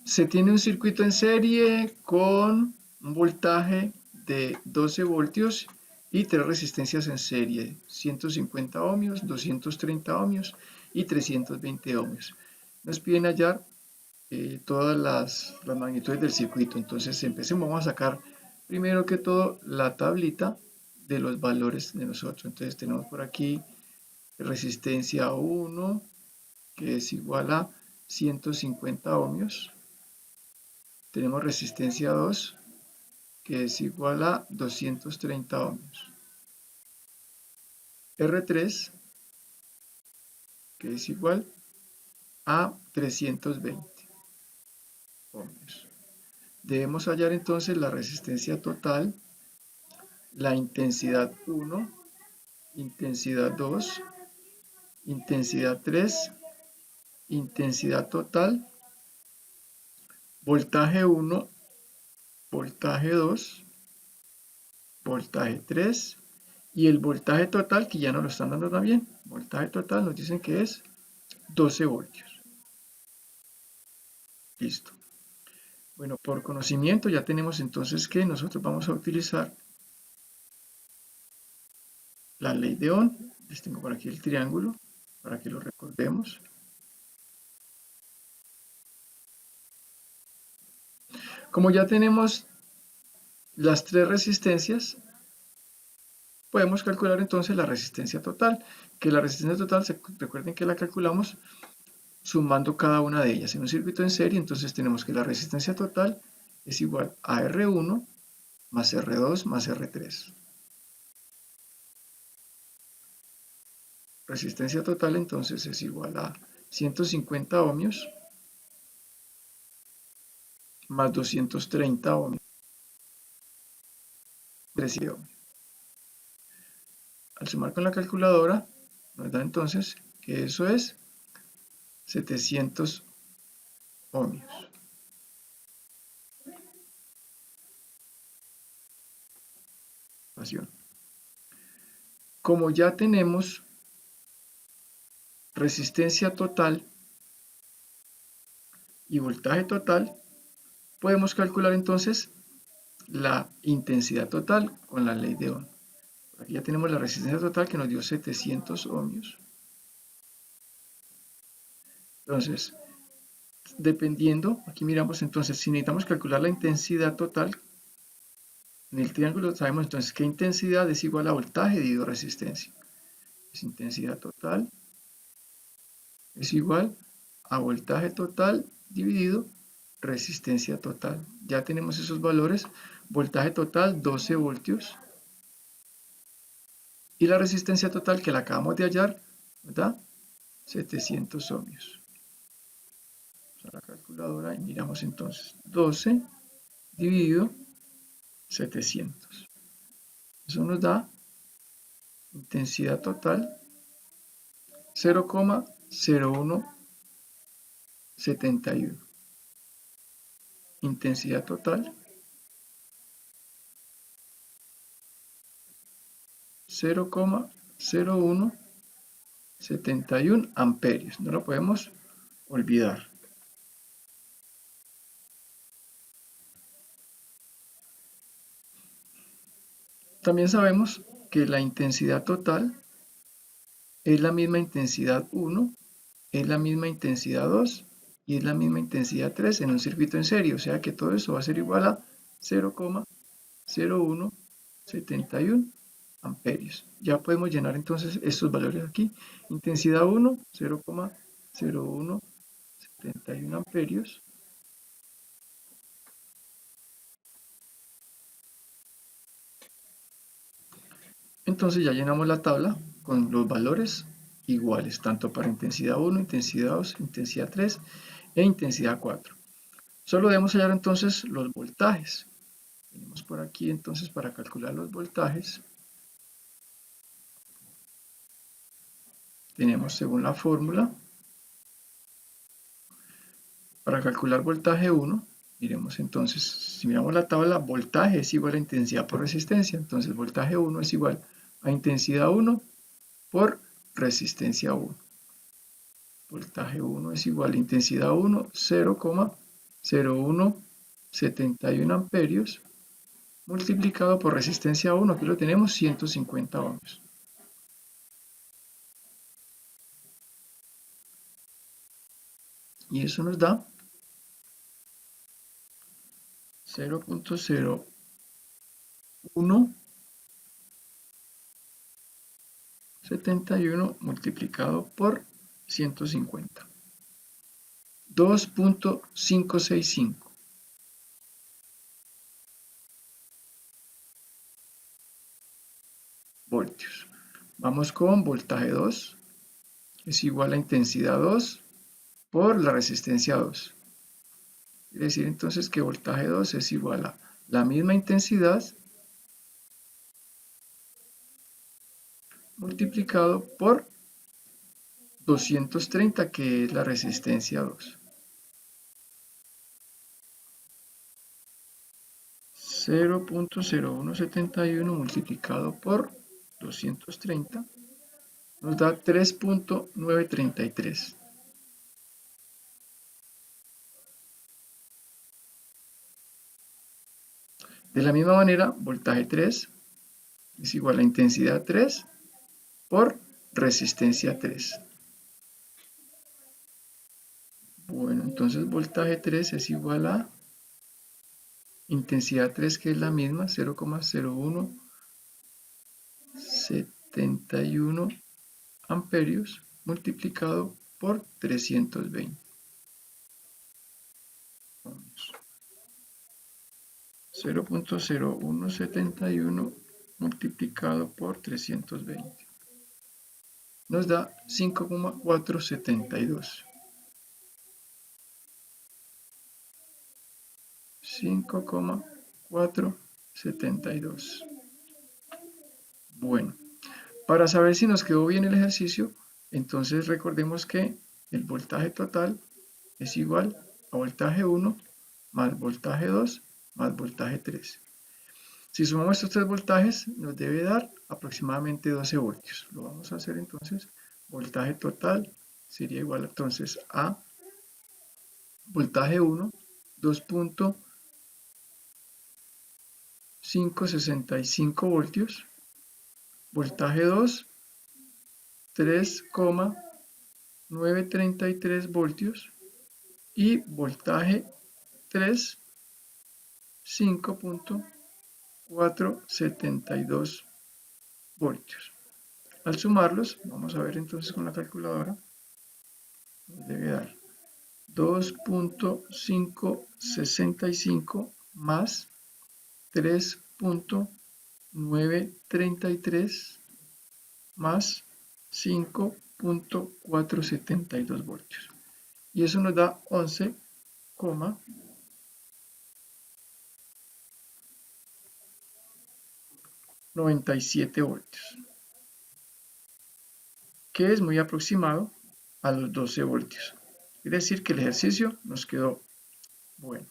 Se tiene un circuito en serie con un voltaje de 12 voltios y 3 resistencias en serie, 150 ohmios, 230 ohmios y 320 ohmios. Nos piden hallar todas las magnitudes del circuito. Entonces empecemos, vamos a sacar primero que todo la tablita de los valores de nosotros. Entonces tenemos por aquí resistencia 1, que es igual a 150 ohmios. Tenemos resistencia 2, que es igual a 230 ohmios. R3, que es igual a 320 ohmios. Debemos hallar entonces la resistencia total, la intensidad 1, intensidad 2, intensidad 3, intensidad total, voltaje 1, voltaje 2, voltaje 3 y el voltaje total, que ya nos lo están dando también. Voltaje total nos dicen que es 12 voltios. Listo. Bueno, por conocimiento ya tenemos entonces que nosotros vamos a utilizar la ley de Ohm. Les tengo por aquí el triángulo para que lo recordemos. Como ya tenemos las tres resistencias, podemos calcular entonces la resistencia total, que la resistencia total, recuerden que la calculamos sumando cada una de ellas. En un circuito en serie, entonces tenemos que la resistencia total es igual a R1 más R2 más R3. Resistencia total entonces es igual a 150 ohmios más 230 ohmios. 13 ohmios. Al sumar con la calculadora, nos da entonces que eso es 700 ohmios. Como ya tenemos resistencia total y voltaje total, podemos calcular entonces la intensidad total con la ley de Ohm. Aquí ya tenemos la resistencia total que nos dio 700 ohmios. Entonces, dependiendo, aquí miramos entonces, si necesitamos calcular la intensidad total, en el triángulo sabemos entonces que intensidad es igual a voltaje dividido resistencia. Es intensidad total es igual a voltaje total dividido resistencia total. Ya tenemos esos valores, voltaje total 12 voltios y la resistencia total que la acabamos de hallar, ¿verdad? 700 ohmios. Vamos a la calculadora y miramos entonces 12 dividido 700. Eso nos da intensidad total 0,0171. Intensidad total 0,0171 amperios. No lo podemos olvidar. También sabemos que la intensidad total es la misma intensidad 1, es la misma intensidad 2 y es la misma intensidad 3 en un circuito en serie. O sea que todo eso va a ser igual a 0,0171 amperios. Ya podemos llenar entonces estos valores aquí. Intensidad 1, 0,0171 amperios. Entonces ya llenamos la tabla con los valores iguales, tanto para intensidad 1, intensidad 2, intensidad 3 e intensidad 4. Solo debemos hallar entonces los voltajes. Venimos por aquí entonces para calcular los voltajes. Tenemos según la fórmula, para calcular voltaje 1, miremos entonces, si miramos la tabla, voltaje es igual a intensidad por resistencia. Entonces voltaje 1 es igual a intensidad 1 por resistencia 1. Voltaje 1 es igual a intensidad 1, 0,171 amperios multiplicado por resistencia 1, aquí lo tenemos, 150 ohmios. Y eso nos da 0,0171 multiplicado por 150. 2,565. Voltios. Vamos con voltaje 2, es igual a intensidad 2 por la resistencia 2. Quiere decir entonces que voltaje 2 es igual a la misma intensidad multiplicado por 230, que es la resistencia 2. 0,0171 multiplicado por 230 nos da 3,933. De la misma manera, voltaje 3 es igual a intensidad 3 por resistencia 3. Bueno, entonces voltaje 3 es igual a intensidad 3, que es la misma, 0,0171 amperios multiplicado por 320 ohmios. 0,0171 multiplicado por 320 nos da 5,472. 5,472. Bueno, para saber si nos quedó bien el ejercicio, entonces recordemos que el voltaje total es igual a voltaje 1 más voltaje 2 más voltaje 3. Si sumamos estos tres voltajes, nos debe dar aproximadamente 12 voltios. Lo vamos a hacer entonces. Voltaje total sería igual entonces a voltaje 1, 2,565 voltios. Voltaje 2, 3,933 voltios. Y voltaje 3, 5,472 voltios. Al sumarlos, vamos a ver entonces con la calculadora, nos debe dar 2,565 más 3,933 más 5,472 voltios. Y eso nos da 11,97 voltios, que es muy aproximado a los 12 voltios. Quiere decir que el ejercicio nos quedó bueno.